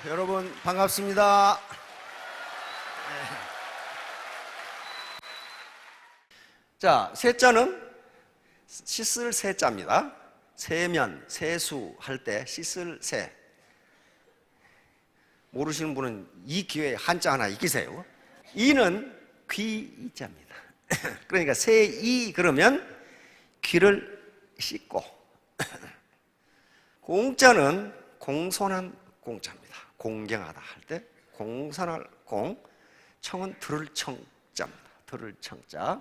네, 여러분 반갑습니다. 자, 세자는 씻을 세자입니다. 세면, 세수 할 때 씻을 세. 모르시는 분은 이 기회에 한자 하나 익히세요. 이는 귀이자입니다. 그러니까 세이 그러면 귀를 씻고, 공자는 공손한 공자입니다. 공경하다 할 때 공손할 공, 청은 들을 청자입니다. 들을 청자.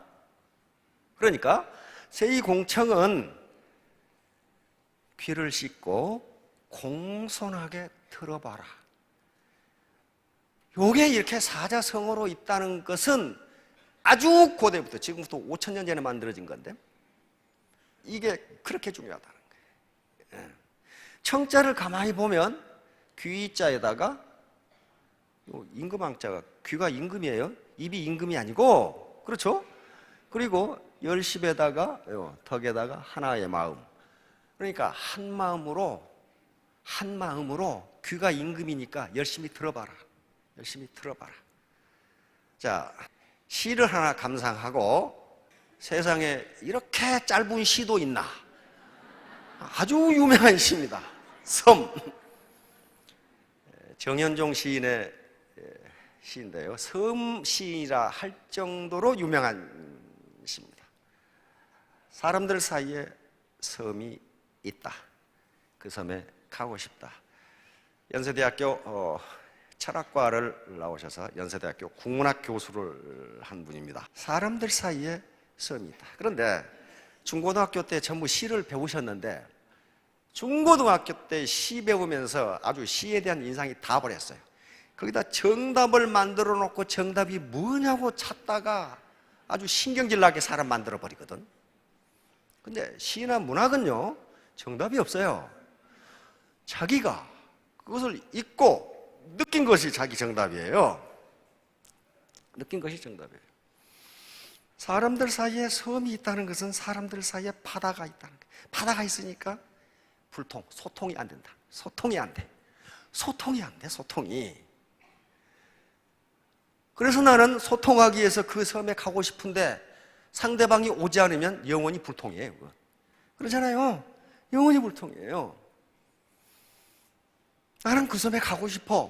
그러니까 세이공청은 귀를 씻고 공손하게 들어봐라. 요게 이렇게 사자성어로 있다는 것은 아주 고대부터, 지금부터 5,000년 전에 만들어진 건데 이게 그렇게 중요하다는 거예요. 청자를 가만히 보면 귀자에다가 임금왕자가, 귀가 임금이에요. 입이 임금이 아니고, 그렇죠? 그리고 열십에다가 덕에다가 하나의 마음. 그러니까 한 마음으로 귀가 임금이니까 열심히 들어봐라. 열심히 들어봐라. 자, 시를 하나 감상하고, 세상에 이렇게 짧은 시도 있나? 아주 유명한 시입니다. 섬. 정현종 시인의 시인데요, 섬시라 할 정도로 유명한 시입니다. 사람들 사이에 섬이 있다. 그 섬에 가고 싶다. 연세대학교 철학과를 나오셔서 연세대학교 국문학 교수를 한 분입니다. 사람들 사이에 섬이 있다. 그런데 중고등학교 때 전부 시를 배우셨는데 중고등학교 때 시 배우면서 아주 시에 대한 인상이 다 버렸어요. 거기다 정답을 만들어 놓고 정답이 뭐냐고 찾다가 아주 신경질 나게 사람 만들어 버리거든. 근데 시나 문학은요, 정답이 없어요. 자기가 그것을 읽고 느낀 것이 자기 정답이에요. 느낀 것이 정답이에요. 사람들 사이에 섬이 있다는 것은 사람들 사이에 바다가 있다는 거예요. 바다가 있으니까 소통이 안 된다. 소통이 안 돼. 소통이. 그래서 나는 소통하기 위해서 그 섬에 가고 싶은데 상대방이 오지 않으면 영원히 불통이에요. 그러잖아요. 영원히 불통이에요. 나는 그 섬에 가고 싶어.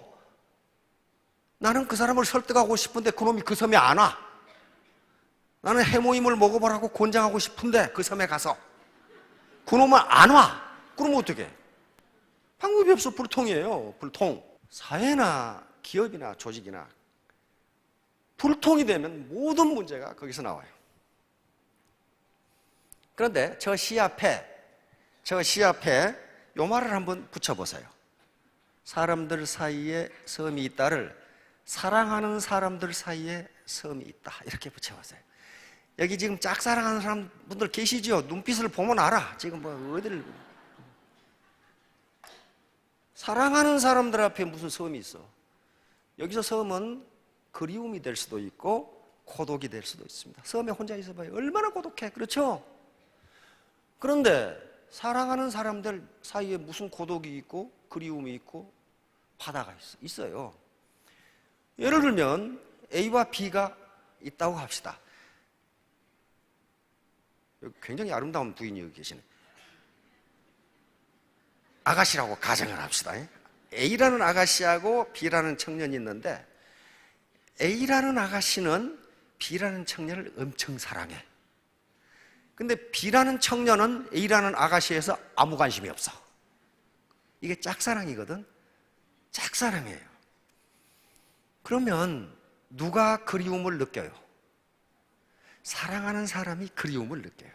나는 그 사람을 설득하고 싶은데 그놈이 그 섬에 안 와. 나는 해모임을 먹어보라고 권장하고 싶은데 그 섬에 가서 그놈은 안 와. 그러면 어떡해? 방법이 없어. 불통이에요. 불통. 사회나 기업이나 조직이나 불통이 되면 모든 문제가 거기서 나와요. 그런데 저 시 앞에 요 말을 한번 붙여보세요. 사람들 사이에 섬이 있다를 사랑하는 사람들 사이에 섬이 있다. 이렇게 붙여보세요. 여기 지금 짝사랑하는 사람분들 계시죠? 눈빛을 보면 알아. 지금 뭐 어디를. 사랑하는 사람들 앞에 무슨 섬이 있어? 여기서 섬은 그리움이 될 수도 있고 고독이 될 수도 있습니다. 섬에 혼자 있어봐요. 얼마나 고독해. 그렇죠? 그런데 사랑하는 사람들 사이에 무슨 고독이 있고 그리움이 있고 바다가 있어요. 예를 들면 A와 B가 있다고 합시다. 굉장히 아름다운 부인이 여기 계시네. 아가씨라고 가정을 합시다. A라는 아가씨하고 B라는 청년이 있는데 A라는 아가씨는 B라는 청년을 엄청 사랑해. 근데 B라는 청년은 A라는 아가씨에서 아무 관심이 없어. 이게 짝사랑이거든. 짝사랑이에요. 그러면 누가 그리움을 느껴요? 사랑하는 사람이 그리움을 느껴요.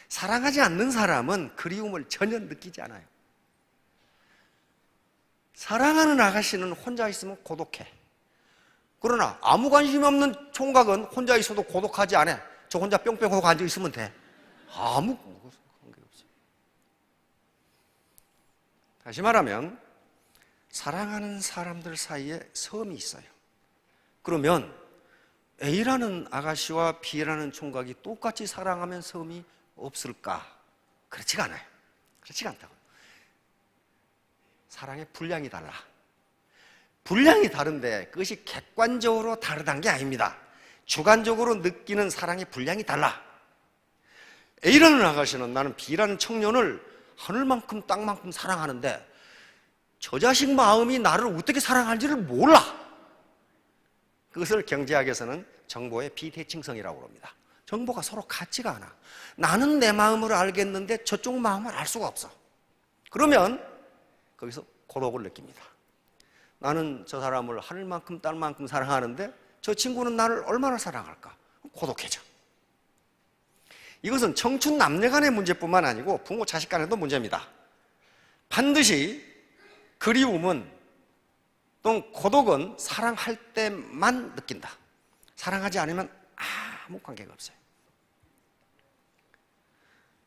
사랑하지 않는 사람은 그리움을 전혀 느끼지 않아요. 사랑하는 아가씨는 혼자 있으면 고독해. 그러나 아무 관심 없는 총각은 혼자 있어도 고독하지 않아. 저 혼자 뿅뿅하고 앉아 있으면 돼. 아무 관계 없어요. 다시 말하면 사랑하는 사람들 사이에 섬이 있어요. 그러면 A라는 아가씨와 B라는 총각이 똑같이 사랑하면 섬이 없을까? 그렇지가 않아요. 그렇지가 않다고요. 사랑의 분량이 달라. 분량이 다른데 그것이 객관적으로 다르다는 게 아닙니다. 주관적으로 느끼는 사랑의 분량이 달라. A라는 아가씨는 나는 B라는 청년을 하늘만큼 땅만큼 사랑하는데 저 자식 마음이 나를 어떻게 사랑하는지를 몰라. 그것을 경제학에서는 정보의 비대칭성이라고 합니다. 정보가 서로 같지가 않아. 나는 내 마음을 알겠는데 저쪽 마음을 알 수가 없어. 그러면 거기서 고독을 느낍니다. 나는 저 사람을 하늘만큼 땅만큼 사랑하는데 저 친구는 나를 얼마나 사랑할까? 고독해져. 이것은 청춘 남녀 간의 문제뿐만 아니고 부모 자식 간에도 문제입니다. 반드시 그리움은 또 고독은 사랑할 때만 느낀다. 사랑하지 않으면 아무 관계가 없어요.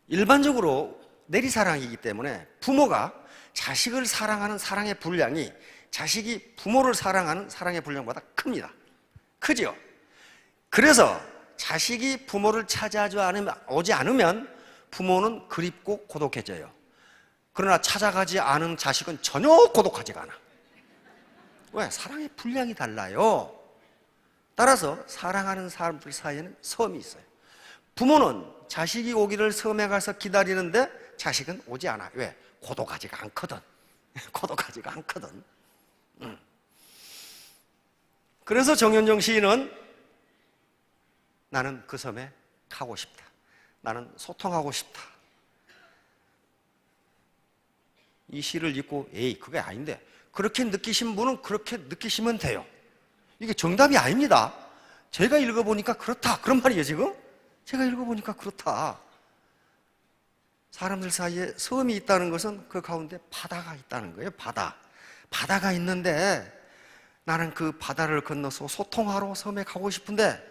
일반적으로 내리사랑이기 때문에 부모가 자식을 사랑하는 사랑의 분량이 자식이 부모를 사랑하는 사랑의 분량보다 큽니다. 크죠? 그래서 자식이 부모를 찾아오지 않으면 부모는 그립고 고독해져요. 그러나 찾아가지 않은 자식은 전혀 고독하지가 않아. 왜? 사랑의 분량이 달라요. 따라서 사랑하는 사람들 사이에는 섬이 있어요. 부모는 자식이 오기를 섬에 가서 기다리는데 자식은 오지 않아. 왜? 고독하지가 않거든. 고독하지가 않거든. 그래서 정현정 시인은 나는 그 섬에 가고 싶다. 나는 소통하고 싶다. 이 시를 읽고 에이 그게 아닌데 그렇게 느끼신 분은 그렇게 느끼시면 돼요. 이게 정답이 아닙니다. 제가 읽어보니까 그렇다 그런 말이에요. 지금 제가 읽어보니까 그렇다. 사람들 사이에 섬이 있다는 것은 그 가운데 바다가 있다는 거예요. 바다가 있는데 나는 그 바다를 건너서 소통하러 섬에 가고 싶은데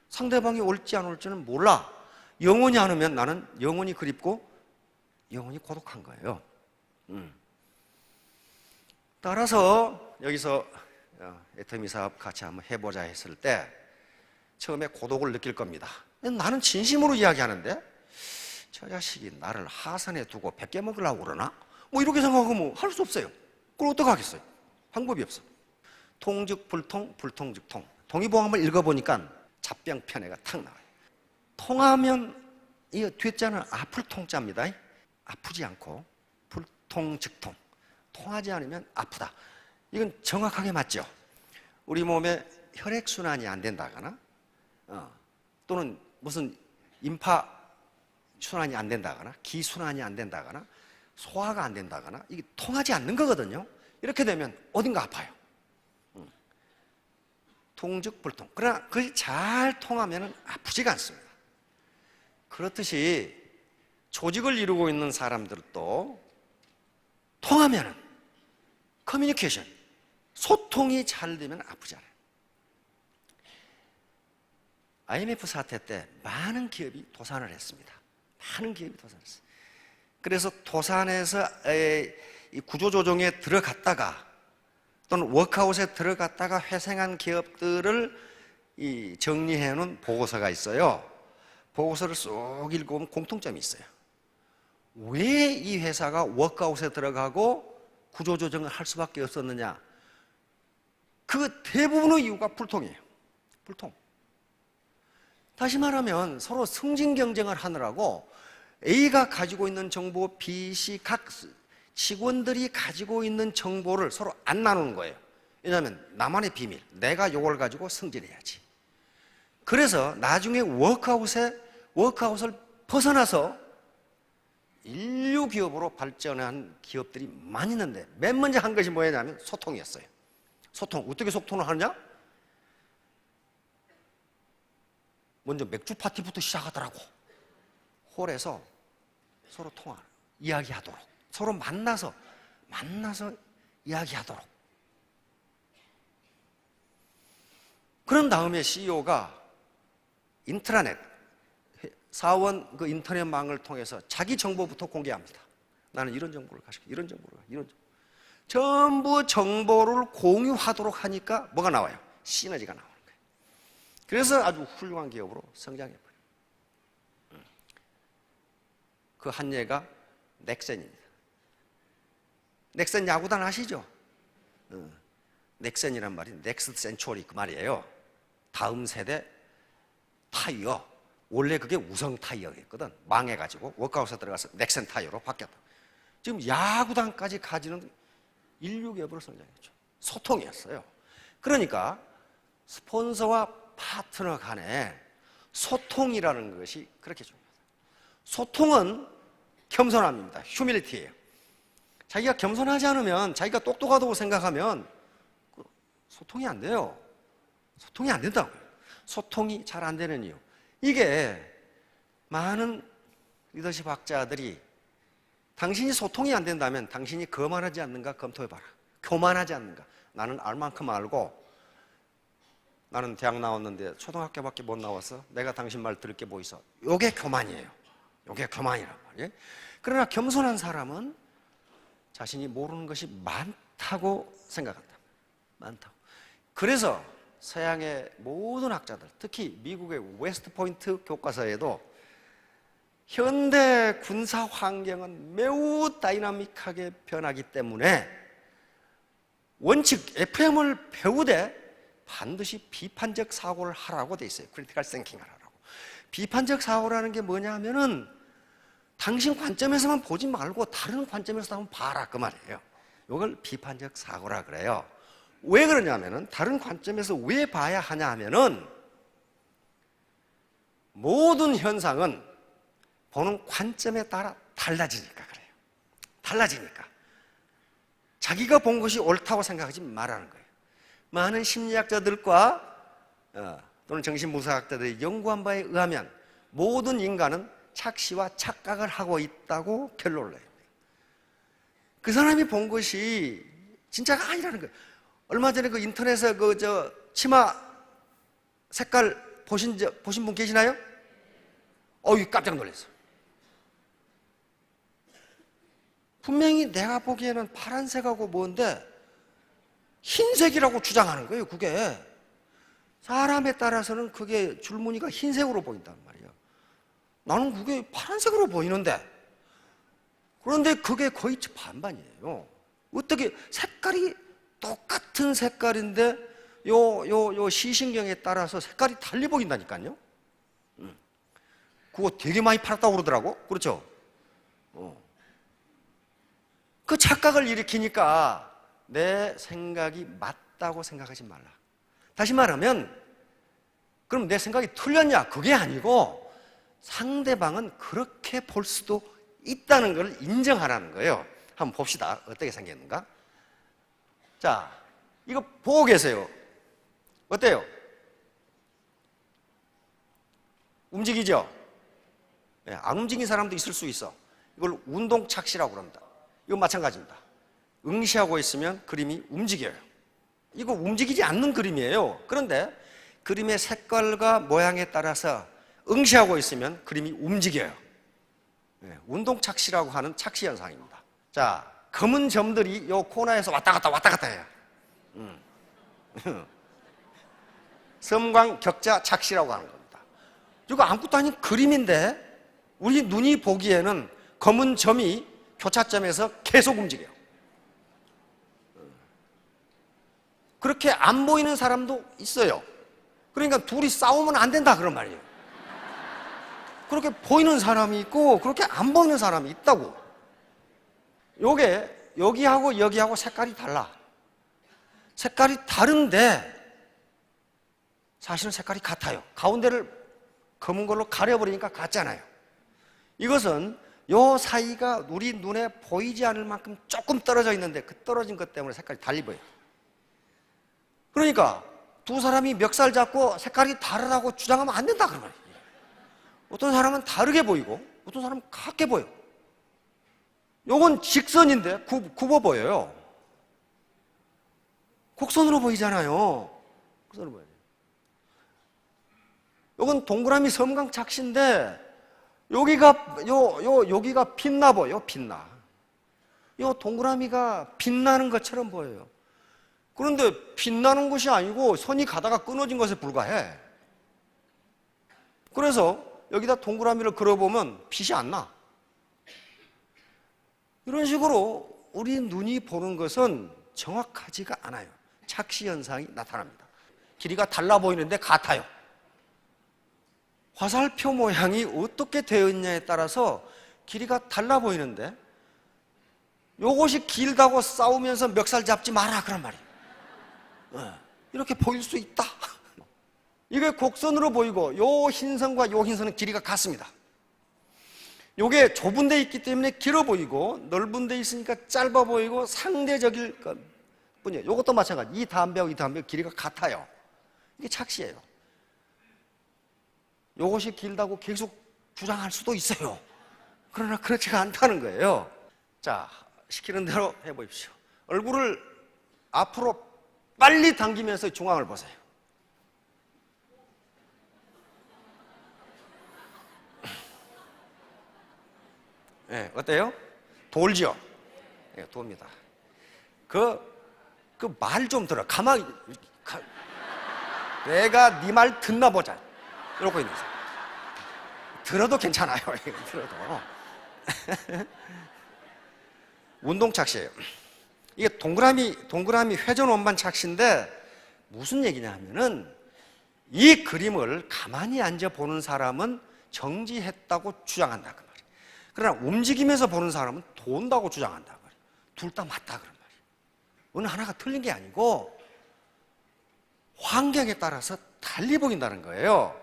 상대방이 올지 안 올지는 몰라. 영원히 안 오면 나는 영원히 그립고 영원히 고독한 거예요. 따라서 여기서 애터미 사업 같이 한번 해보자 했을 때 처음에 고독을 느낄 겁니다. 나는 진심으로 이야기하는데 저 자식이 나를 하선에 두고 뺏겨 먹으려고 그러나? 뭐 이렇게 생각하면 할 수 없어요. 그걸 어떡하겠어요? 방법이 없어. 통즉 불통, 불통즉 통. 동의보감을 읽어보니까 잡병 편애가 탁 나와요. 통하면 이 뒤자는 아플 통자입니다. 아프지 않고 불통즉통. 통하지 않으면 아프다. 이건 정확하게 맞죠? 우리 몸에 혈액순환이 안 된다거나 또는 무슨 임파 순환이 안 된다거나 기순환이 안 된다거나 소화가 안 된다거나 이게 통하지 않는 거거든요. 이렇게 되면 어딘가 아파요. 통즉 불통. 그러나 그것이 잘 통하면 아프지가 않습니다. 그렇듯이 조직을 이루고 있는 사람들도 통하면 커뮤니케이션, 소통이 잘 되면 아프잖아요. IMF 사태 때 많은 기업이 도산을 했습니다. 많은 기업이 도산했어요. 그래서 도산에서 이 구조조정에 들어갔다가 또는 워크아웃에 들어갔다가 회생한 기업들을 정리해놓은 보고서가 있어요. 보고서를 쏙 읽어보면 공통점이 있어요. 왜 이 회사가 워크아웃에 들어가고 구조조정을 할 수밖에 없었느냐? 그 대부분의 이유가 불통이에요. 불통. 다시 말하면 서로 승진 경쟁을 하느라고 A가 가지고 있는 정보, B, C 각 직원들이 가지고 있는 정보를 서로 안 나누는 거예요. 왜냐하면 나만의 비밀, 내가 이걸 가지고 승진해야지. 그래서 나중에 워크아웃을 벗어나서 인류 기업으로 발전한 기업들이 많이 있는데 맨 먼저 한 것이 뭐냐면 소통이었어요. 소통. 어떻게 소통을 하느냐? 먼저 맥주 파티부터 시작하더라고. 홀에서 서로 이야기하도록. 서로 만나서 이야기하도록. 그런 다음에 CEO가 인트라넷, 사원 그 인터넷망을 통해서 자기 정보부터 공개합니다. 나는 이런 정보를 가지고, 이런 정보를 가지고, 이런 정보. 전부 정보를 공유하도록 하니까 뭐가 나와요? 시너지가 나오는 거예요. 그래서 아주 훌륭한 기업으로 성장해버려요. 그 한 예가 넥센입니다. 넥센 야구단 아시죠? 넥센이란 말이 넥스트 센츄어리 그 말이에요. 다음 세대 타이어. 원래 그게 우성 타이어였거든. 망해가지고 워크아웃에 들어가서 넥센 타이어로 바뀌었다. 지금 야구단까지 가지는 인류 기업으로 성장했죠. 소통이었어요. 그러니까 스폰서와 파트너 간에 소통이라는 것이 그렇게 중요합니다. 소통은 겸손함입니다. 휴밀리티예요. 자기가 겸손하지 않으면, 자기가 똑똑하다고 생각하면 소통이 안 돼요. 소통이 안 된다고요. 소통이 잘 안 되는 이유, 이게 많은 리더십 학자들이 당신이 소통이 안 된다면 당신이 거만하지 않는가 검토해봐라. 교만하지 않는가. 나는 알 만큼 알고, 나는 대학 나왔는데 초등학교밖에 못 나와서 내가 당신 말 들을 게 뭐 있어. 요게 교만이에요. 요게 교만이란 말이에요. 그러나 겸손한 사람은 자신이 모르는 것이 많다고 생각한다. 많다고. 그래서 서양의 모든 학자들, 특히 미국의 웨스트 포인트 교과서에도 현대 군사 환경은 매우 다이나믹하게 변하기 때문에 원칙 FM을 배우되 반드시 비판적 사고를 하라고 돼 있어요. 크리티컬 싱킹 하라고. 비판적 사고라는 게 뭐냐 하면은 당신 관점에서만 보지 말고 다른 관점에서 한번 봐라 그 말이에요. 이걸 비판적 사고라 그래요. 왜 그러냐면은, 다른 관점에서 왜 봐야 하냐 하면은 모든 현상은 보는 관점에 따라 달라지니까 그래요. 달라지니까. 자기가 본 것이 옳다고 생각하지 말라는 거예요. 많은 심리학자들과 또는 정신분석학자들이 연구한 바에 의하면 모든 인간은 착시와 착각을 하고 있다고 결론을 내요. 그 사람이 본 것이 진짜가 아니라는 거예요. 얼마 전에 그 인터넷에 치마 색깔 보신 분 계시나요? 깜짝 놀랐어요. 분명히 내가 보기에는 파란색하고 뭔데 흰색이라고 주장하는 거예요. 그게 사람에 따라서는 그게 줄무늬가 흰색으로 보인단 말이에요. 나는 그게 파란색으로 보이는데, 그런데 그게 거의 반반이에요. 어떻게 색깔이 똑같은 색깔인데 요 시신경에 따라서 색깔이 달리 보인다니까요. 그거 되게 많이 팔았다고 그러더라고. 그렇죠? 그 착각을 일으키니까 내 생각이 맞다고 생각하지 말라. 다시 말하면, 그럼 내 생각이 틀렸냐? 그게 아니고 상대방은 그렇게 볼 수도 있다는 걸 인정하라는 거예요. 한번 봅시다. 어떻게 생겼는가? 자, 이거 보고 계세요. 어때요? 움직이죠? 네, 안 움직인 사람도 있을 수 있어. 이걸 운동착시라고 그럽니다. 이건 마찬가지입니다. 응시하고 있으면 그림이 움직여요. 이거 움직이지 않는 그림이에요. 그런데 그림의 색깔과 모양에 따라서 응시하고 있으면 그림이 움직여요. 네, 운동착시라고 하는 착시 현상입니다. 자, 검은 점들이 요 코너에서 왔다 갔다 해요. 섬광 격자 착시라고 하는 겁니다. 이거 아무것도 아닌 그림인데 우리 눈이 보기에는 검은 점이 교차점에서 계속 움직여요. 그렇게 안 보이는 사람도 있어요. 그러니까 둘이 싸우면 안 된다 그런 말이에요. 그렇게 보이는 사람이 있고 그렇게 안 보이는 사람이 있다고. 요게 여기하고 여기하고 색깔이 달라. 색깔이 다른데 사실은 색깔이 같아요. 가운데를 검은 걸로 가려버리니까 같잖아요. 이것은 요 사이가 우리 눈에 보이지 않을 만큼 조금 떨어져 있는데 그 떨어진 것 때문에 색깔이 달리 보여요. 그러니까 두 사람이 멱살 잡고 색깔이 다르다고 주장하면 안 된다 그런 말이에요. 어떤 사람은 다르게 보이고 어떤 사람은 같게 보여. 요건 직선인데 굽어 보여요. 곡선으로 보이잖아요. 곡선으로 보여요. 요건 동그라미 섬광착시인데 여기가 빛나 보여. 빛나. 요 동그라미가 빛나는 것처럼 보여요. 그런데 빛나는 것이 아니고 선이 가다가 끊어진 것에 불과해. 그래서 여기다 동그라미를 그려보면 빛이 안 나. 이런 식으로 우리 눈이 보는 것은 정확하지가 않아요. 착시 현상이 나타납니다. 길이가 달라 보이는데 같아요. 화살표 모양이 어떻게 되어 있냐에 따라서 길이가 달라 보이는데 요것이 길다고 싸우면서 멱살 잡지 마라 그런 말이에요. 이렇게 보일 수 있다. 이게 곡선으로 보이고 요 흰선과 요 흰선은 길이가 같습니다. 요게 좁은 데 있기 때문에 길어 보이고 넓은 데 있으니까 짧아 보이고 상대적일 뿐이에요. 요것도 마찬가지. 이 담배하고 이 담배 길이가 같아요. 이게 착시예요. 요것이 길다고 계속 주장할 수도 있어요. 그러나 그렇지가 않다는 거예요. 자, 시키는 대로 해보십시오. 얼굴을 앞으로 빨리 당기면서 중앙을 보세요. 네, 어때요? 돌죠? 네, 돕니다. 그 말 좀 들어. 가만히, 내가 네 말 듣나 보자. 이러고 있는 거죠. 들어도 괜찮아요. 들어도. 운동 착시예요. 이게 동그라미 회전 원반 착시인데 무슨 얘기냐 하면은 이 그림을 가만히 앉아 보는 사람은 정지했다고 주장한다 그 말이에요. 그러나 움직이면서 보는 사람은 돈다고 주장한다 그 말이에요. 둘 다 맞다 그런 말이에요. 어느 하나가 틀린 게 아니고 환경에 따라서 달리 보인다는 거예요.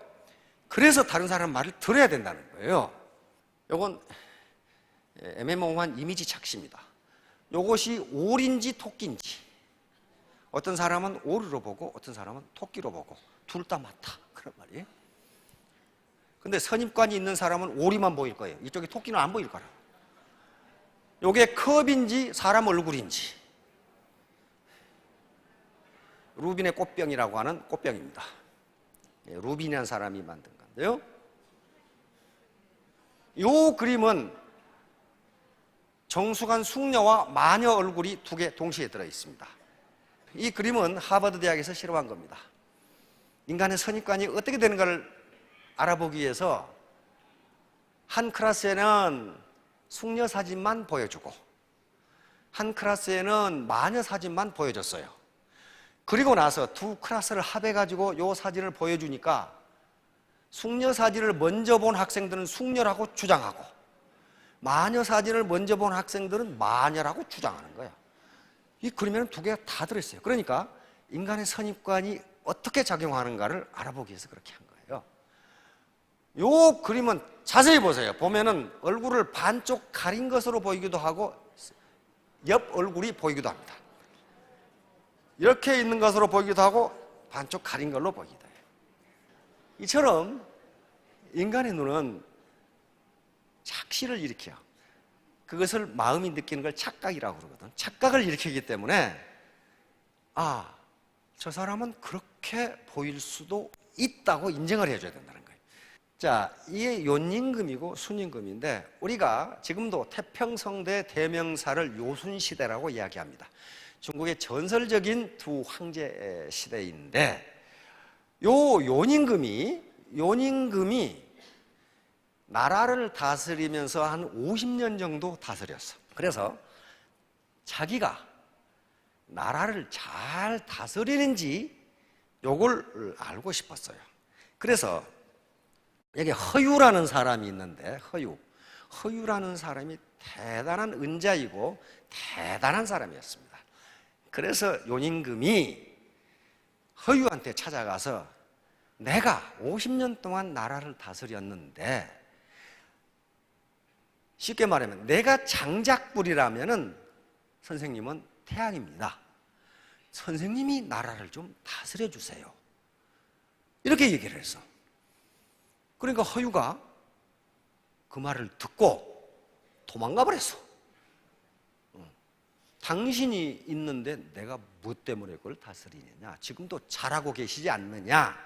그래서 다른 사람 말을 들어야 된다는 거예요. 요건 애매모호한 이미지 착시입니다. 요것이 오리인지 토끼인지, 어떤 사람은 오리로 보고 어떤 사람은 토끼로 보고 둘 다 맞다 그런 말이에요. 근데 선입관이 있는 사람은 오리만 보일 거예요. 이쪽에 토끼는 안 보일 거라. 요게 컵인지 사람 얼굴인지, 루빈의 꽃병이라고 하는 꽃병입니다. 루빈이라는 사람이 만든 건데요. 이 그림은 정수간 숙녀와 마녀 얼굴이 두 개 동시에 들어 있습니다. 이 그림은 하버드 대학에서 실험한 겁니다. 인간의 선입관이 어떻게 되는가를 알아보기 위해서 한 클래스에는 숙녀 사진만 보여주고 한 클래스에는 마녀 사진만 보여줬어요. 그리고 나서 두 클래스를 합해가지고 이 사진을 보여주니까 숙녀 사진을 먼저 본 학생들은 숙녀라고 주장하고 마녀 사진을 먼저 본 학생들은 마녀라고 주장하는 거예요. 이 그림에는 두 개가 다 들어있어요. 그러니까 인간의 선입관이 어떻게 작용하는가를 알아보기 위해서 그렇게 한 거예요. 이 그림은 자세히 보세요. 보면은 얼굴을 반쪽 가린 것으로 보이기도 하고 옆 얼굴이 보이기도 합니다. 이렇게 있는 것으로 보이기도 하고 반쪽 가린 걸로 보이기도 해요. 이처럼 인간의 눈은 착시를 일으켜요. 그것을 마음이 느끼는 걸 착각이라고 그러거든. 착각을 일으키기 때문에 저 사람은 그렇게 보일 수도 있다고 인정을 해줘야 된다는 거예요. 자, 이게 요임금이고 순임금인데 우리가 지금도 태평성대 대명사를 요순시대라고 이야기합니다. 중국의 전설적인 두 황제 시대인데 요임금이 나라를 다스리면서 한 50년 정도 다스렸어. 그래서 자기가 나라를 잘 다스리는지 요걸 알고 싶었어요. 그래서 여기 허유라는 사람이 있는데 허유라는 사람이 대단한 은자이고 대단한 사람이었습니다. 그래서 요임금이 허유한테 찾아가서 내가 50년 동안 나라를 다스렸는데 쉽게 말하면 내가 장작불이라면은 선생님은 태양입니다. 선생님이 나라를 좀 다스려 주세요. 이렇게 얘기를 했어. 그러니까 허유가 그 말을 듣고 도망가 버렸어. 당신이 있는데 내가 무엇 때문에 그걸 다스리느냐? 지금도 잘하고 계시지 않느냐?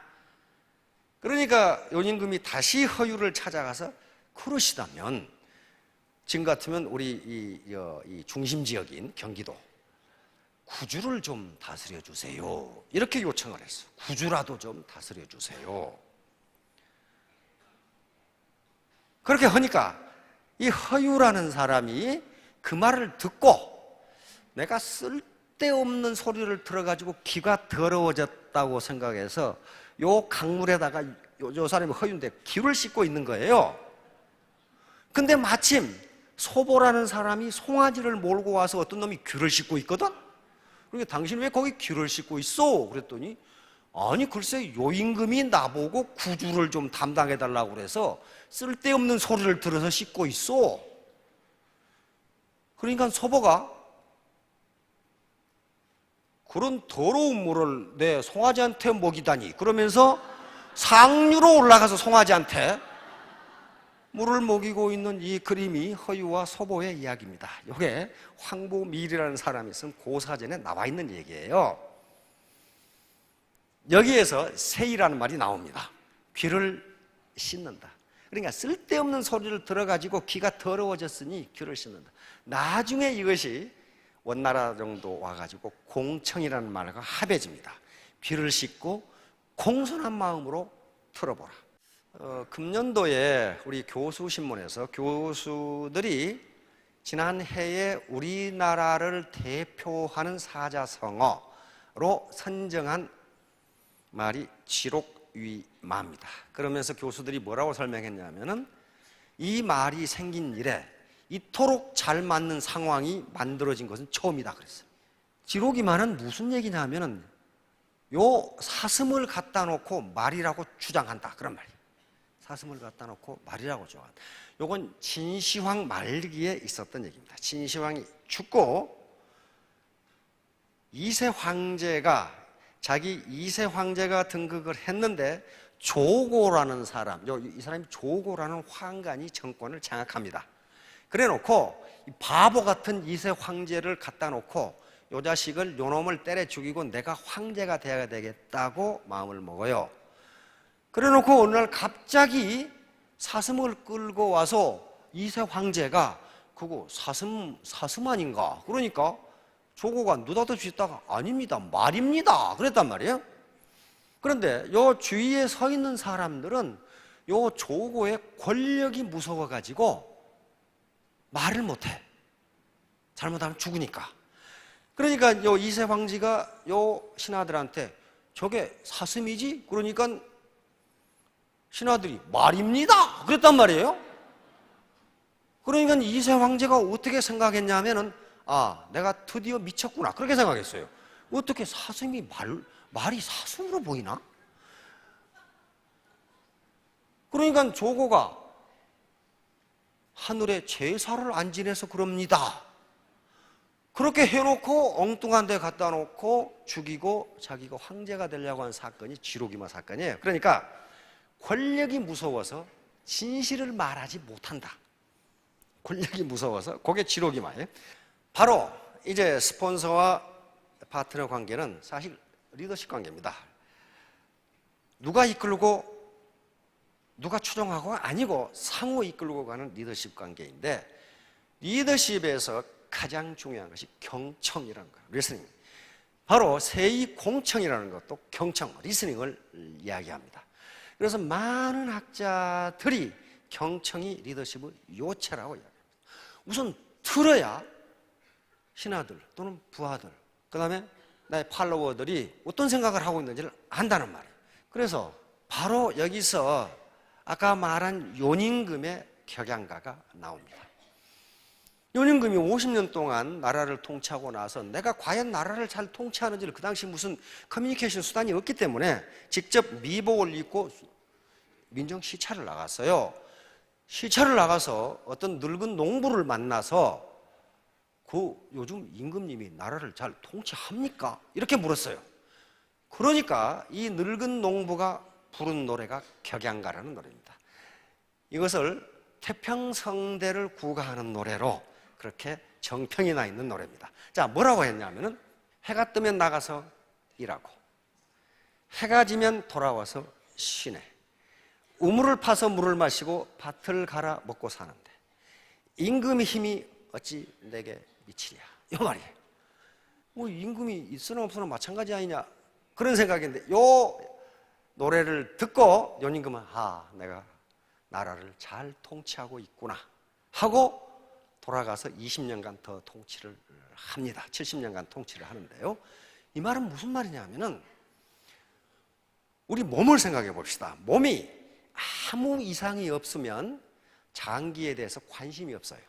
그러니까 요임금이 다시 허유를 찾아가서 그러시다면 지금 같으면 우리 이 중심 지역인 경기도 구주를 좀 다스려 주세요. 이렇게 요청을 했어. 구주라도 좀 다스려 주세요. 그렇게 하니까 이 허유라는 사람이 그 말을 듣고 내가 쓸데없는 소리를 들어가지고 귀가 더러워졌다고 생각해서 요 강물에다가 요 사람이 허윤데 귀를 씻고 있는 거예요. 근데 마침 소보라는 사람이 송아지를 몰고 와서 어떤 놈이 귀를 씻고 있거든? 그러니까 당신 왜 거기 귀를 씻고 있어? 그랬더니 아니 글쎄 요 임금이 나보고 구주를 좀 담당해달라고 그래서 쓸데없는 소리를 들어서 씻고 있어. 그러니까 소보가 그런 더러운 물을 내 송아지한테 먹이다니 그러면서 상류로 올라가서 송아지한테 물을 먹이고 있는 이 그림이 허유와 소보의 이야기입니다. 이게 황보밀이라는 사람이 쓴 고사전에 나와 있는 얘기예요. 여기에서 세이라는 말이 나옵니다. 귀를 씻는다. 그러니까 쓸데없는 소리를 들어가지고 귀가 더러워졌으니 귀를 씻는다. 나중에 이것이 원나라 정도 와가지고 공청이라는 말과 합해집니다. 귀를 씻고 공손한 마음으로 들어보라. 금년도에 우리 교수신문에서 교수들이 지난 해에 우리나라를 대표하는 사자성어로 선정한 말이 지록위마입니다. 그러면서 교수들이 뭐라고 설명했냐면은 이 말이 생긴 이래 이토록 잘 맞는 상황이 만들어진 것은 처음이다 그랬어요. 지록위마는 무슨 얘기냐면은 요 사슴을 갖다 놓고 말이라고 주장한다 그런 말이에요. 사슴을 갖다 놓고 말이라고 주장한다. 요건 진시황 말기에 있었던 얘기입니다. 진시황이 죽고 이세 황제가 자기 이세 황제가 등극을 했는데 조고라는 사람, 이 사람이 조고라는 황관이 정권을 장악합니다. 그래 놓고 바보 같은 이세 황제를 갖다 놓고 요 자식을 요 놈을 때려 죽이고 내가 황제가 되어야 되겠다고 마음을 먹어요. 그래 놓고 어느 날 갑자기 사슴을 끌고 와서 이세 황제가 그거 사슴 아닌가? 그러니까 조고가 느닷없이 있다가 아닙니다. 말입니다. 그랬단 말이에요. 그런데 요 주위에 서 있는 사람들은 요 조고의 권력이 무서워가지고 말을 못해. 잘못하면 죽으니까. 그러니까 요 이세 황제가 요 신하들한테 저게 사슴이지? 그러니까 신하들이 말입니다. 그랬단 말이에요. 그러니까 이세 황제가 어떻게 생각했냐면은 아, 내가 드디어 미쳤구나. 그렇게 생각했어요. 어떻게 사슴이 말이 사슴으로 보이나? 그러니까 조고가 하늘에 제사를 안 지내서 그럽니다. 그렇게 해놓고 엉뚱한 데 갖다 놓고 죽이고 자기가 황제가 되려고 한 사건이 지록이마 사건이에요. 그러니까 권력이 무서워서 진실을 말하지 못한다. 권력이 무서워서 그게 지록이마예요. 바로 이제 스폰서와 파트너 관계는 사실 리더십 관계입니다. 누가 이끌고 누가 추종하고가 아니고 상호 이끌고 가는 리더십 관계인데 리더십에서 가장 중요한 것이 경청이라는 거예요. 리스닝. 바로 세이 공청이라는 것도 경청, 리스닝을 이야기합니다. 그래서 많은 학자들이 경청이 리더십의 요체라고 이야기합니다. 우선 들어야 신하들 또는 부하들, 그 다음에 나의 팔로워들이 어떤 생각을 하고 있는지를 안다는 말이에요. 그래서 바로 여기서 아까 말한 요임금의 격양가가 나옵니다. 요임금이 50년 동안 나라를 통치하고 나서 내가 과연 나라를 잘 통치하는지를 그 당시 무슨 커뮤니케이션 수단이 없기 때문에 직접 미복을 입고 민정 시찰을 나갔어요. 시찰을 나가서 어떤 늙은 농부를 만나서 요즘 임금님이 나라를 잘 통치합니까? 이렇게 물었어요. 그러니까 이 늙은 농부가 부른 노래가 격양가라는 노래입니다. 이것을 태평성대를 구가하는 노래로 그렇게 정평이 나 있는 노래입니다. 자, 뭐라고 했냐면은 해가 뜨면 나가서 일하고 해가 지면 돌아와서 쉬네. 우물을 파서 물을 마시고 밭을 갈아 먹고 사는데 임금의 힘이 어찌 내게 미치냐. 이 말이에요. 뭐 임금이 있으나 없으나 마찬가지 아니냐 그런 생각인데 요 노래를 듣고 요임금은 내가 나라를 잘 통치하고 있구나 하고 돌아가서 20년간 더 통치를 합니다. 70년간 통치를 하는데요. 이 말은 무슨 말이냐면은 우리 몸을 생각해 봅시다. 몸이 아무 이상이 없으면 장기에 대해서 관심이 없어요.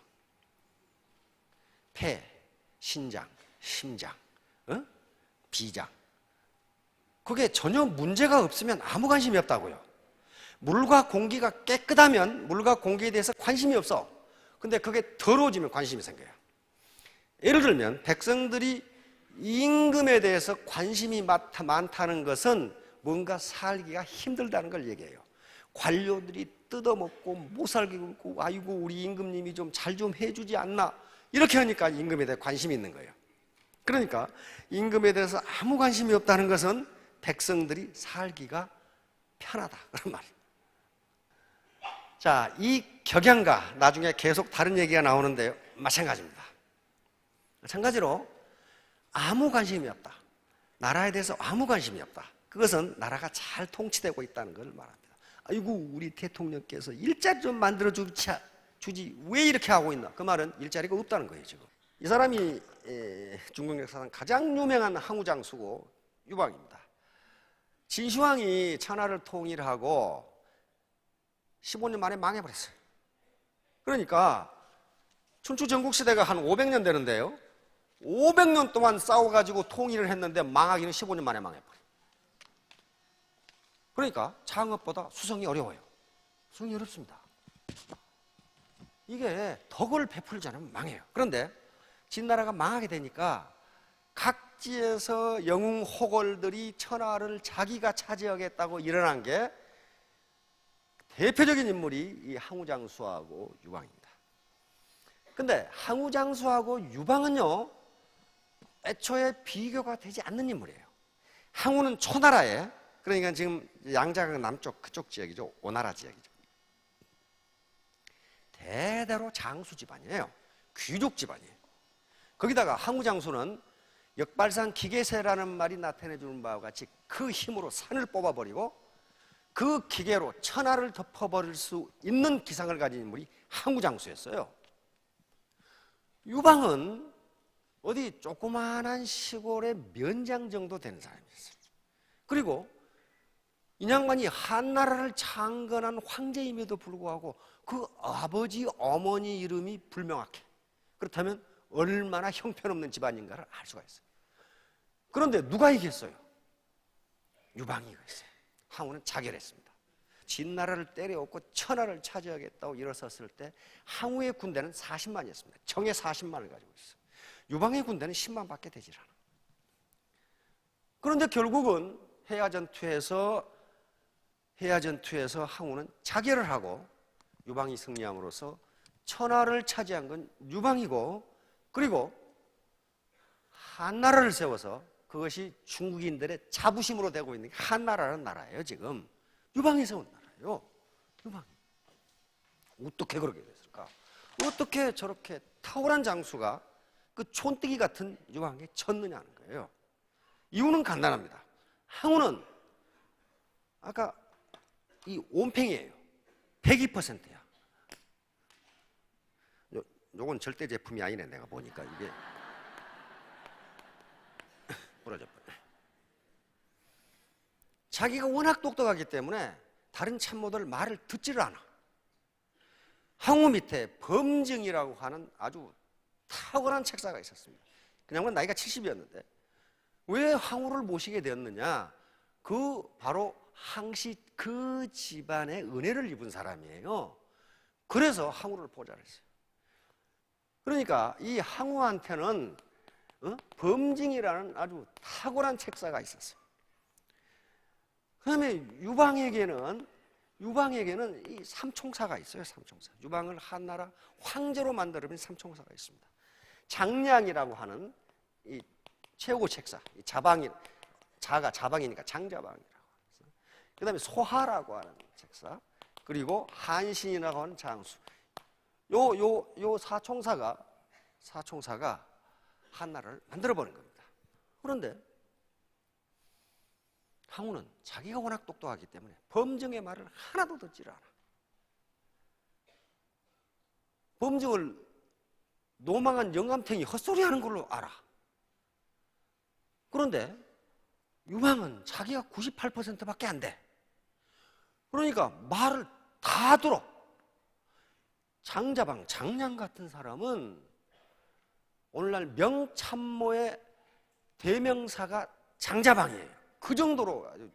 폐, 신장, 심장, 비장. 그게 전혀 문제가 없으면 아무 관심이 없다고요. 물과 공기가 깨끗하면 물과 공기에 대해서 관심이 없어. 근데 그게 더러워지면 관심이 생겨요. 예를 들면 백성들이 임금에 대해서 관심이 많다는 것은 뭔가 살기가 힘들다는 걸 얘기해요. 관료들이 뜯어먹고 못 살게 굴고 아이고 우리 임금님이 좀 잘 좀 해주지 않나 이렇게 하니까 임금에 대해 관심이 있는 거예요. 그러니까 임금에 대해서 아무 관심이 없다는 것은 백성들이 살기가 편하다 그런 말이에요. 자, 이 격양가 나중에 계속 다른 얘기가 나오는데요. 마찬가지입니다. 마찬가지로 아무 관심이 없다. 나라에 대해서 아무 관심이 없다. 그것은 나라가 잘 통치되고 있다는 걸 말합니다. 아이고 우리 대통령께서 일자리 좀 만들어 주지 왜 이렇게 하고 있나? 그 말은 일자리가 없다는 거예요 지금. 이 사람이 중국 역사상 가장 유명한 항우장수고 유방입니다. 진시황이 천하를 통일하고 15년 만에 망해버렸어요. 그러니까 춘추 전국시대가 한 500년 되는데요. 500년 동안 싸워가지고 통일을 했는데 망하기는 15년 만에 망해버려요. 그러니까 창업보다 수성이 어려워요. 수성이 어렵습니다. 이게 덕을 베풀지 않으면 망해요. 그런데 진나라가 망하게 되니까 각지에서 영웅 호걸들이 천하를 자기가 차지하겠다고 일어난 게 대표적인 인물이 이 항우장수하고 유방입니다. 근데 항우장수하고 유방은요 애초에 비교가 되지 않는 인물이에요. 항우는 초나라에, 그러니까 지금 양자강 남쪽 그쪽 지역이죠. 오나라 지역이죠. 대대로 장수 집안이에요. 귀족 집안이에요. 거기다가 항우장수는 역발상 기계세라는 말이 나타내주는 바와 같이 그 힘으로 산을 뽑아버리고 그 기계로 천하를 덮어버릴 수 있는 기상을 가진 인물이 항우장수였어요. 유방은 어디 조그마한 시골의 면장 정도 되는 사람이었어요. 그리고 이 양반이 한나라를 창건한 황제임에도 불구하고 그 아버지 어머니 이름이 불명확해. 그렇다면 얼마나 형편없는 집안인가를 알 수가 있어요. 그런데 누가 이겼어요? 유방이 이겼어요. 항우는 자결했습니다. 진나라를 때려엎고 천하를 차지하겠다고 일어섰을 때 항우의 군대는 40만이었습니다. 정예 40만을 가지고 있어요. 유방의 군대는 10만밖에 되질 않아. 그런데 결국은 해야전투에서 항우는 자결을 하고 유방이 승리함으로써 천하를 차지한 건 유방이고, 그리고 한나라를 세워서 그것이 중국인들의 자부심으로 되고 있는 게 한나라라는 나라예요. 지금 유방이 세운 나라예요. 유방이 어떻게 그렇게 됐을까? 어떻게 저렇게 탁월한 장수가 그 촌뜨기 같은 유방에 졌느냐는 거예요. 이유는 간단합니다. 항우는 아까 이 온팽이에요. 102%야. 요건 절대 제품이 아니네. 내가 보니까 이게 부러져 버려. 자기가 워낙 똑똑하기 때문에 다른 참모들 말을 듣지를 않아. 항우 밑에 범증이라고 하는 아주 탁월한 책사가 있었습니다. 그냥은 나이가 70이었는데 왜 항우를 모시게 되었느냐? 그 바로 항시 그 집안의 은혜를 입은 사람이에요. 그래서 항우를 보좌했어요. 그러니까 이 항우한테는 범증이라는 아주 탁월한 책사가 있었어요. 그다음에 유방에게는 이 삼총사가 있어요. 삼총사. 유방을 한나라 황제로 만들어낸 삼총사가 있습니다. 장량이라고 하는 이 최고 책사, 이 자방이니까 장자방이라고 해서. 그다음에 소하라고 하는 책사, 그리고 한신이라고 하는 장수. 요 사총사가 한나라를 만들어버린 겁니다. 그런데 항우는 자기가 워낙 똑똑하기 때문에 범증의 말을 하나도 듣지를 않아. 범증을 노망한 영감탱이 헛소리하는 걸로 알아. 그런데 유방은 자기가 98%밖에 안 돼. 그러니까 말을 다 들어. 장자방, 장량 같은 사람은 오늘날 명참모의 대명사가 장자방이에요. 그 정도로 아주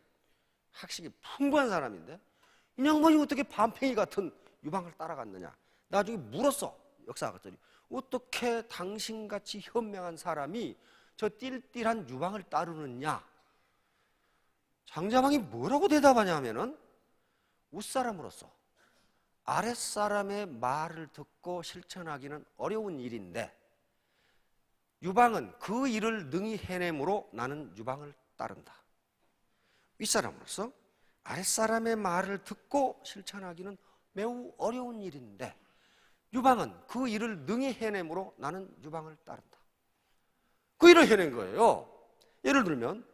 학식이 풍부한 사람인데 이 양반이 어떻게 반팽이 같은 유방을 따라갔느냐. 나중에 물었어. 역사가 그랬더니 어떻게 당신같이 현명한 사람이 저 띨띨한 유방을 따르느냐. 장자방이 뭐라고 대답하냐 하면은 윗사람으로서 아랫사람의 말을 듣고 실천하기는 어려운 일인데 유방은 그 일을 능히 해내므로 나는 유방을 따른다. 윗사람으로서 아랫사람의 말을 듣고 실천하기는 매우 어려운 일인데 유방은 그 일을 능히 해내므로 나는 유방을 따른다. 그 일을 해낸 거예요. 예를 들면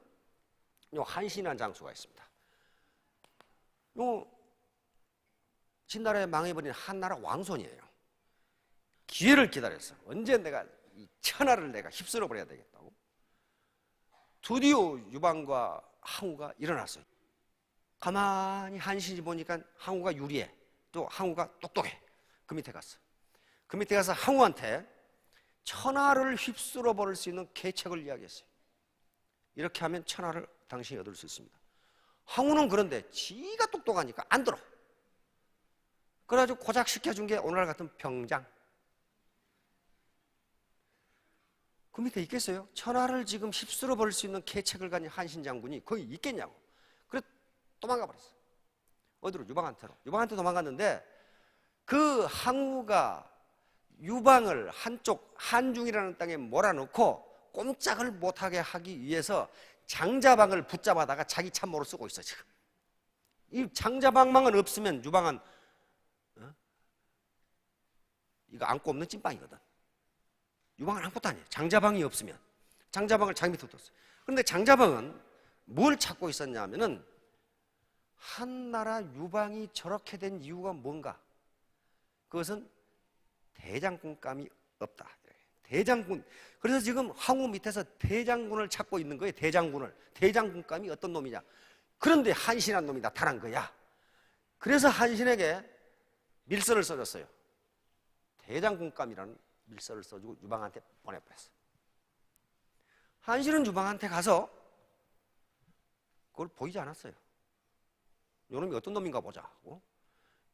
요 한신이라는 장수가 있습니다. 요 진나라에 망해버린 한나라 왕손이에요. 기회를 기다렸어. 언제 내가 이 천하를 내가 휩쓸어 버려야 되겠다고. 드디어 유방과 항우가 일어났어요. 가만히 한신이 보니까 항우가 유리해. 또 항우가 똑똑해. 그 밑에 갔어. 그 밑에 가서 항우한테 천하를 휩쓸어 버릴 수 있는 계책을 이야기했어요. 이렇게 하면 천하를 당신이 얻을 수 있습니다. 항우는 그런데 지가 똑똑하니까 안 들어. 그래가지고 고작 시켜준 게 오늘날 같은 병장. 그 밑에 있겠어요? 천하를 지금 휩쓸어 버릴 수 있는 계책을 가진 한신 장군이 거기 있겠냐고. 그래 도망가 버렸어. 어디로? 유방한테로. 유방한테 도망갔는데 그 항우가 유방을 한쪽 한중이라는 땅에 몰아넣고 꼼짝을 못하게 하기 위해서 장자방을 붙잡아다가 자기 참모로 쓰고 있어 지금. 이 장자방만 없으면 유방은 이거 안고 없는 찐빵이거든. 유방은 아무것도 아니에요. 장자방이 없으면. 장자방을 자기 밑에 뒀어요. 그런데 장자방은 뭘 찾고 있었냐 하면은 한나라 유방이 저렇게 된 이유가 뭔가. 그것은 대장군감이 없다. 대장군. 그래서 지금 항우 밑에서 대장군을 찾고 있는 거예요. 대장군을. 대장군감이 어떤 놈이냐. 그런데 한신한 놈이 나타난 거야. 그래서 한신에게 밀서를 써줬어요. 대장군감이라는 밀서를 써주고 유방한테 보내버렸어요. 한신은 유방한테 가서 그걸 보이지 않았어요. 요놈이 어떤 놈인가 보자 하고.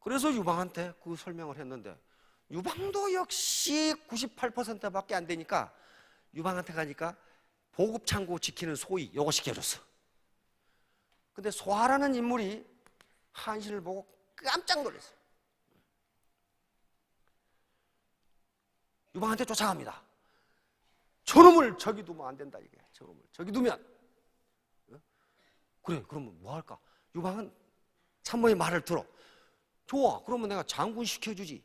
그래서 유방한테 그 설명을 했는데 유방도 역시 98%밖에 안 되니까 유방한테 가니까 보급창고 지키는 소위 요거 시켜줬어. 근데 소하라는 인물이 한신을 보고 깜짝 놀랐어요. 유방한테 쫓아갑니다. 저놈을 저기 두면 안 된다 이게. 저놈을 저기 두면 그래 그러면 뭐 할까? 유방은 참모의 말을 들어. 좋아 그러면 내가 장군 시켜주지.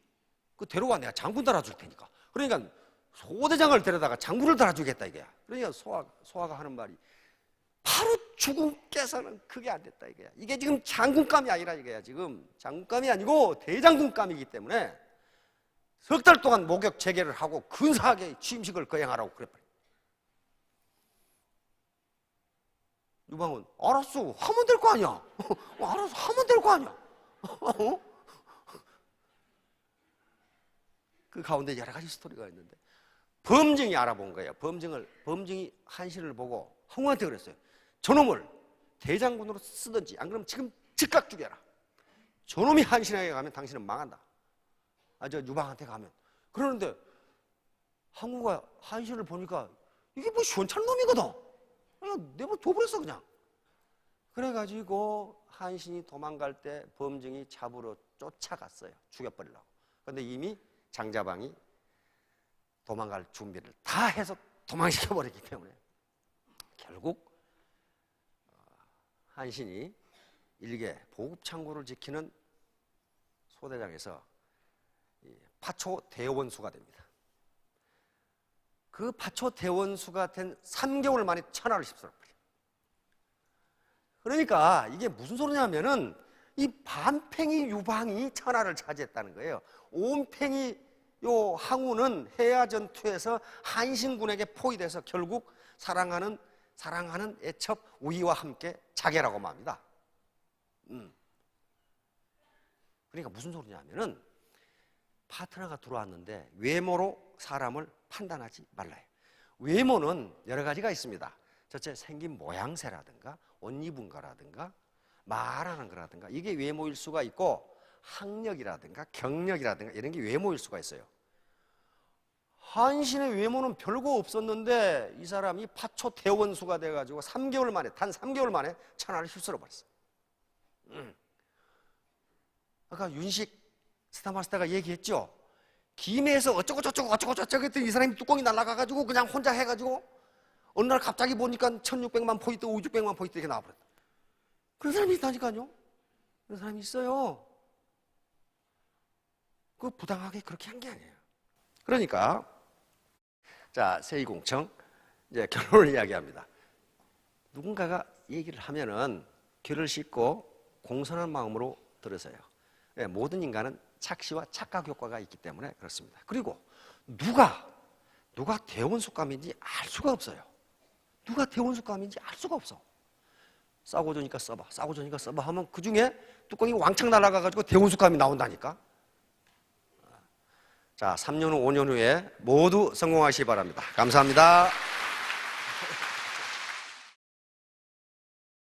그 데려와 내가 장군 달아줄 테니까. 그러니까 소대장을 데려다가 장군을 달아주겠다 이거야. 그러니까 소아가 하는 말이 바로 주군께서는 그게 안 됐다 이거야. 이게 지금 장군감이 아니라 이거야. 지금 장군감이 아니고 대장군감이기 때문에 석 달 동안 목욕 재개를 하고 근사하게 취임식을 거행하라고 그랬거든. 유방은 알았어 하면 될 거 아니야. 알았어 하면 될 거 아니야. 그 가운데 여러 가지 스토리가 있는데 범증이 알아본 거예요. 범증이 한신을 보고 항우한테 그랬어요. 저놈을 대장군으로 쓰든지 안 그러면 지금 즉각 죽여라. 저놈이 한신에게 가면 당신은 망한다. 저 유방한테 가면. 그러는데 항우가 한신을 보니까 이게 뭐 시원찮은 놈이거든. 그냥 내버 둬버렸어 그냥. 그래가지고 한신이 도망갈 때 범증이 잡으러 쫓아갔어요. 죽여버리려고. 그런데 이미 장자방이 도망갈 준비를 다 해서 도망시켜버리기 때문에 결국 한신이 일개 보급창고를 지키는 소대장에서 파초 대원수가 됩니다. 그 파초 대원수가 된 3개월 만에 천하를 휩쓸어버려요. 그러니까 이게 무슨 소리냐면은 이 반팽이 유방이 천하를 차지했다는 거예요. 온팽이 요 항우는 해야 전투에서 한신군에게 포위돼서 결국 사랑하는 애첩 우희와 함께 자결하고 맙니다. 그러니까 무슨 소리냐면은 파트너가 들어왔는데 외모로 사람을 판단하지 말라요. 외모는 여러 가지가 있습니다. 첫째, 생긴 모양새라든가 옷 입은 거라든가 말하는 거라든가 이게 외모일 수가 있고, 학력이라든가 경력이라든가 이런 게 외모일 수가 있어요. 한신의 외모는 별거 없었는데 이 사람이 파초 대원수가 돼가지고 3개월 만에, 단 3개월 만에 천하를 휩쓸어 버렸어요. 아까 윤식 스타마스터가 얘기했죠. 김해에서 어쩌고 저쩌고 했더니 이 사람이 뚜껑이 날아가가지고 그냥 혼자 해가지고 어느 날 갑자기 보니까 1600만 포인트, 500만 포인트 이렇게 나와버렸다. 그런 사람이 있다니까요. 그런 사람이 있어요. 그 부당하게 그렇게 한 게 아니에요. 그러니까 자, 세이공청 이제 결론을 이야기합니다. 누군가가 얘기를 하면은 귀를 씻고 공손한 마음으로 들으세요. 모든 인간은 착시와 착각 효과가 있기 때문에 그렇습니다. 그리고 누가 대원수감인지 알 수가 없어요. 누가 대원수감인지 알 수가 없어. 싸고 좋으니까 써봐, 싸고 좋으니까 써봐 하면 그 중에 뚜껑이 왕창 날아가가지고 대원수감이 나온다니까. 자, 3년 후, 5년 후에 모두 성공하시기 바랍니다. 감사합니다.